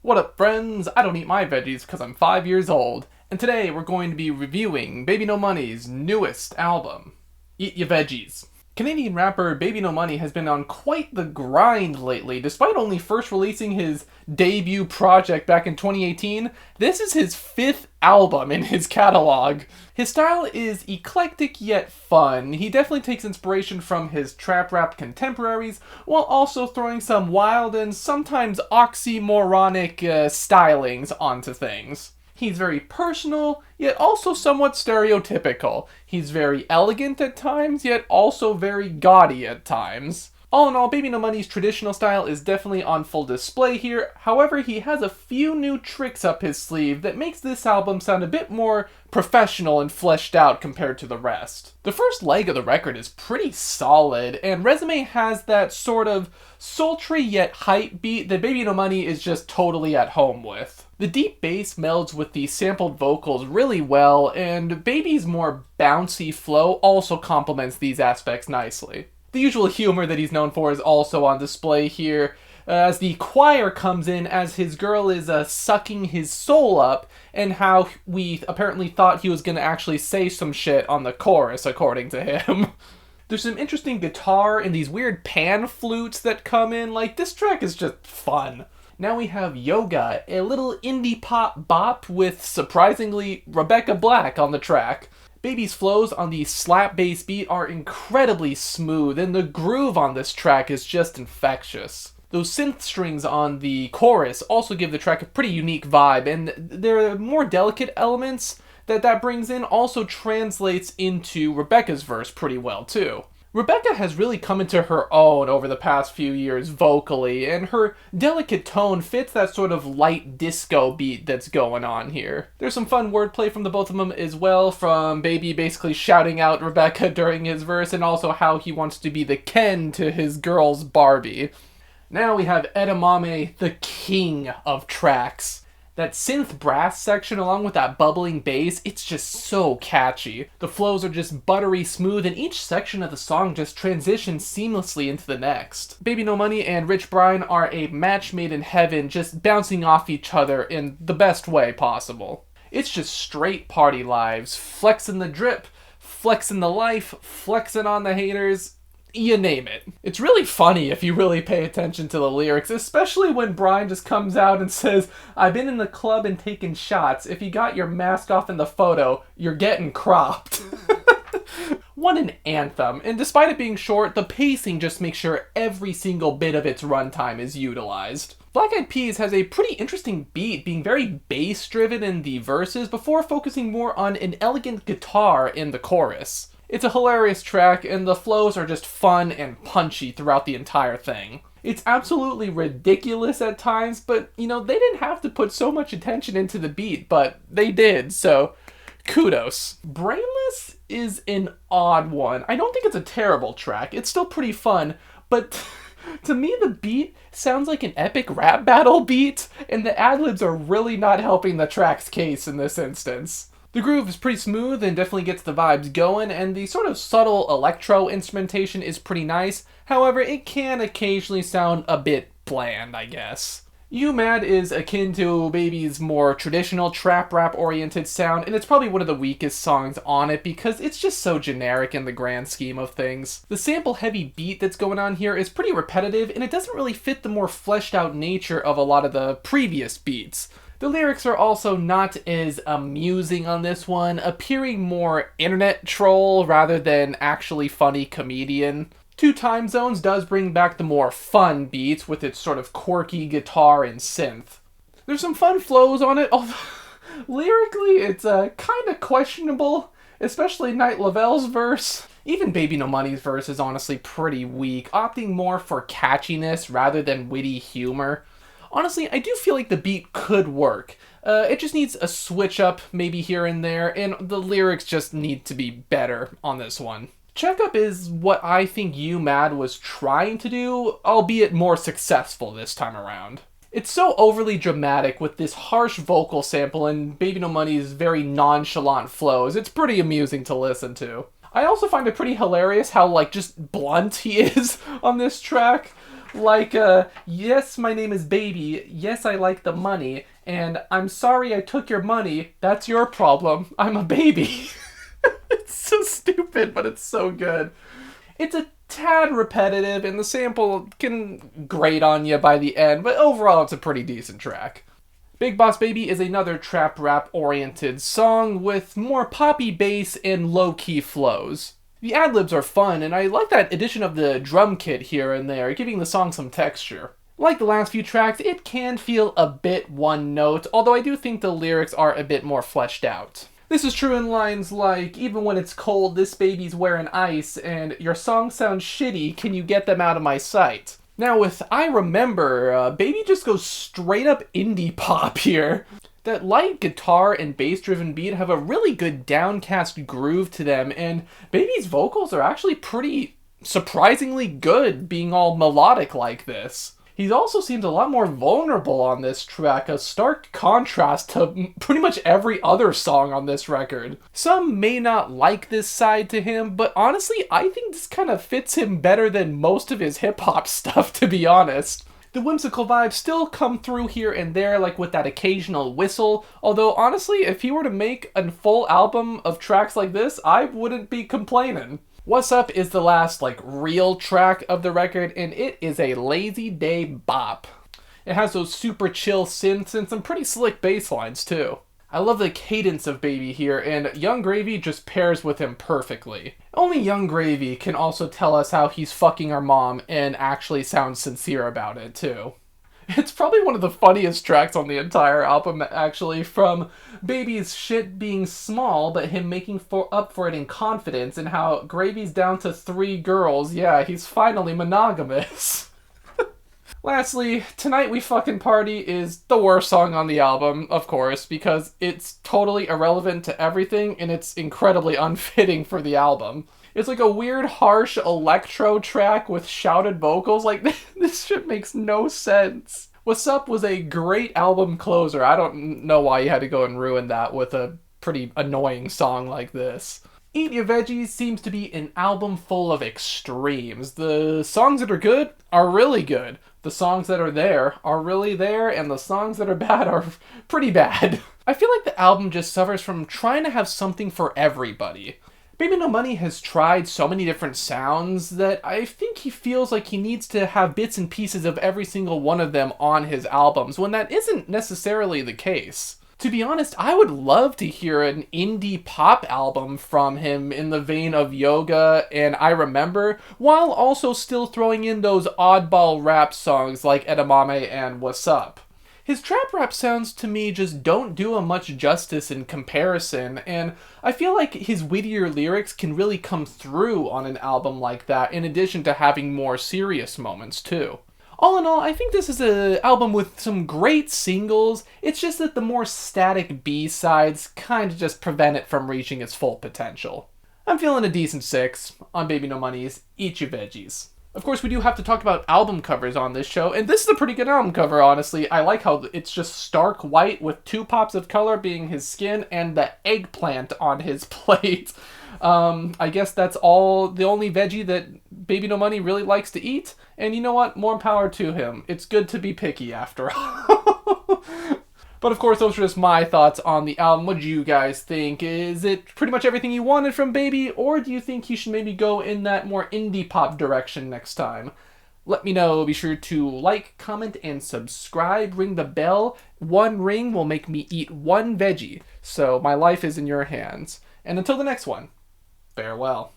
What up, friends? I don't eat my veggies because I'm 5 years old, and today we're going to be reviewing Baby No Money's newest album, Eat Ya Veggies. Canadian rapper Baby No Money has been on quite the grind lately. Despite only first releasing his debut project back in 2018, this is his 5th album in his catalog. His style is eclectic yet fun. He definitely takes inspiration from his trap rap contemporaries, while also throwing some wild and sometimes oxymoronic stylings onto things. He's very personal, yet also somewhat stereotypical. He's very elegant at times, yet also very gaudy at times. All in all, Baby No Money's traditional style is definitely on full display here. However, he has a few new tricks up his sleeve that makes this album sound a bit more professional and fleshed out compared to the rest. The first leg of the record is pretty solid, and Resume has that sort of sultry yet hype beat that Baby No Money is just totally at home with. The deep bass melds with the sampled vocals really well, and Baby's more bouncy flow also complements these aspects nicely. The usual humor that he's known for is also on display here, as the choir comes in as his girl is sucking his soul up, and how we apparently thought he was going to actually say some shit on the chorus, according to him. There's some interesting guitar and these weird pan flutes that come in. Like, this track is just fun. Now we have Yoga, a little indie pop bop with, surprisingly, Rebecca Black on the track. Baby's flows on the slap bass beat are incredibly smooth, and the groove on this track is just infectious. Those synth strings on the chorus also give the track a pretty unique vibe, and their more delicate elements that brings in also translates into Rebecca's verse pretty well too. Rebecca has really come into her own over the past few years vocally, and her delicate tone fits that sort of light disco beat that's going on here. There's some fun wordplay from the both of them as well, from Baby basically shouting out Rebecca during his verse, and also how he wants to be the Ken to his girl's Barbie. Now we have Edamame, the king of tracks. That synth brass section along with that bubbling bass, it's just so catchy. The flows are just buttery smooth, and each section of the song just transitions seamlessly into the next. Baby No Money and Rich Brian are a match made in heaven, just bouncing off each other in the best way possible. It's just straight party lives, flexing the drip, flexing the life, flexing on the haters. You name it. It's really funny if you really pay attention to the lyrics, especially when Brian just comes out and says, "I've been in the club and taken shots. If you got your mask off in the photo, you're getting cropped." What an anthem. And despite it being short, the pacing just makes sure every single bit of its runtime is utilized. Black Eyed Peas has a pretty interesting beat, being very bass-driven in the verses before focusing more on an elegant guitar in the chorus. It's a hilarious track, and the flows are just fun and punchy throughout the entire thing. It's absolutely ridiculous at times, but, they didn't have to put so much attention into the beat, but they did, so kudos. Brainless is an odd one. I don't think it's a terrible track. It's still pretty fun, but to me the beat sounds like an epic rap battle beat, and the ad-libs are really not helping the track's case in this instance. The groove is pretty smooth and definitely gets the vibes going, and the sort of subtle electro instrumentation is pretty nice. However, it can occasionally sound a bit bland, I guess. You Mad is akin to Baby's more traditional trap rap oriented sound, and it's probably one of the weakest songs on it because it's just so generic in the grand scheme of things. The sample heavy beat that's going on here is pretty repetitive, and it doesn't really fit the more fleshed out nature of a lot of the previous beats. The lyrics are also not as amusing on this one, appearing more internet troll rather than actually funny comedian. Two Time Zones does bring back the more fun beats with its sort of quirky guitar and synth. There's some fun flows on it, although lyrically it's kind of questionable, especially Night Lavelle's verse. Even Baby No Money's verse is honestly pretty weak, opting more for catchiness rather than witty humor. Honestly, I do feel like the beat could work. It just needs a switch up maybe here and there, and the lyrics just need to be better on this one. Checkup is what I think You Mad was trying to do, albeit more successful this time around. It's so overly dramatic with this harsh vocal sample and Baby No Money's very nonchalant flows. It's pretty amusing to listen to. I also find it pretty hilarious how, just blunt he is on this track. Like, yes, my name is Baby, yes, I like the money, and I'm sorry I took your money, that's your problem, I'm a baby. It's so stupid, but it's so good. It's a tad repetitive, and the sample can grate on you by the end, but overall it's a pretty decent track. Big Boss Baby is another trap rap oriented song with more poppy bass and low key flows. The ad-libs are fun, and I like that addition of the drum kit here and there, giving the song some texture. Like the last few tracks, it can feel a bit one note, although I do think the lyrics are a bit more fleshed out. This is true in lines like, even when it's cold, this baby's wearing ice, and your songs sound shitty, can you get them out of my sight? Now with I Remember, Baby just goes straight up indie pop here. That light guitar and bass driven beat have a really good downcast groove to them, and Baby's vocals are actually pretty surprisingly good being all melodic like this. He also seems a lot more vulnerable on this track, a stark contrast to pretty much every other song on this record. Some may not like this side to him, but honestly, I think this kind of fits him better than most of his hip-hop stuff, to be honest. The whimsical vibes still come through here and there, like with that occasional whistle, although honestly, if he were to make a full album of tracks like this, I wouldn't be complaining. Wussup is the last, real track of the record, and it is a lazy day bop. It has those super chill synths and some pretty slick bass lines, too. I love the cadence of Baby here, and Young Gravy just pairs with him perfectly. Only Young Gravy can also tell us how he's fucking our mom and actually sounds sincere about it, too. It's probably one of the funniest tracks on the entire album, actually, from Baby's shit being small, but him making up for it in confidence, and how Gravy's down to 3 girls. Yeah, he's finally monogamous. Lastly, Tonight We Fucking Party is the worst song on the album, of course, because it's totally irrelevant to everything, and it's incredibly unfitting for the album. It's like a weird, harsh electro track with shouted vocals. This shit makes no sense. Wussup was a great album closer. I don't know why you had to go and ruin that with a pretty annoying song like this. Eat Your Veggies seems to be an album full of extremes. The songs that are good are really good. The songs that are there are really there, and the songs that are bad are pretty bad. I feel like the album just suffers from trying to have something for everybody. Baby No Money has tried so many different sounds that I think he feels like he needs to have bits and pieces of every single one of them on his albums, when that isn't necessarily the case. To be honest, I would love to hear an indie pop album from him in the vein of Yoga and I Remember, while also still throwing in those oddball rap songs like Edamame and Wussup. His trap rap sounds to me just don't do him much justice in comparison, and I feel like his wittier lyrics can really come through on an album like that, in addition to having more serious moments too. All in all, I think this is an album with some great singles. It's just that the more static B-sides kind of just prevent it from reaching its full potential. I'm feeling a decent 6 on Baby No Money's Eat Your Veggies. Of course, we do have to talk about album covers on this show, and this is a pretty good album cover, honestly. I like how it's just stark white with 2 pops of color being his skin and the eggplant on his plate. I guess that's the only veggie that Baby No Money really likes to eat, and you know what? More power to him. It's good to be picky, after all. But of course, those are just my thoughts on the album. What do you guys think? Is it pretty much everything you wanted from Baby, or do you think he should maybe go in that more indie pop direction next time? Let me know. Be sure to like, comment, and subscribe. Ring the bell. 1 ring will make me eat 1 veggie. So my life is in your hands. And until the next one, farewell.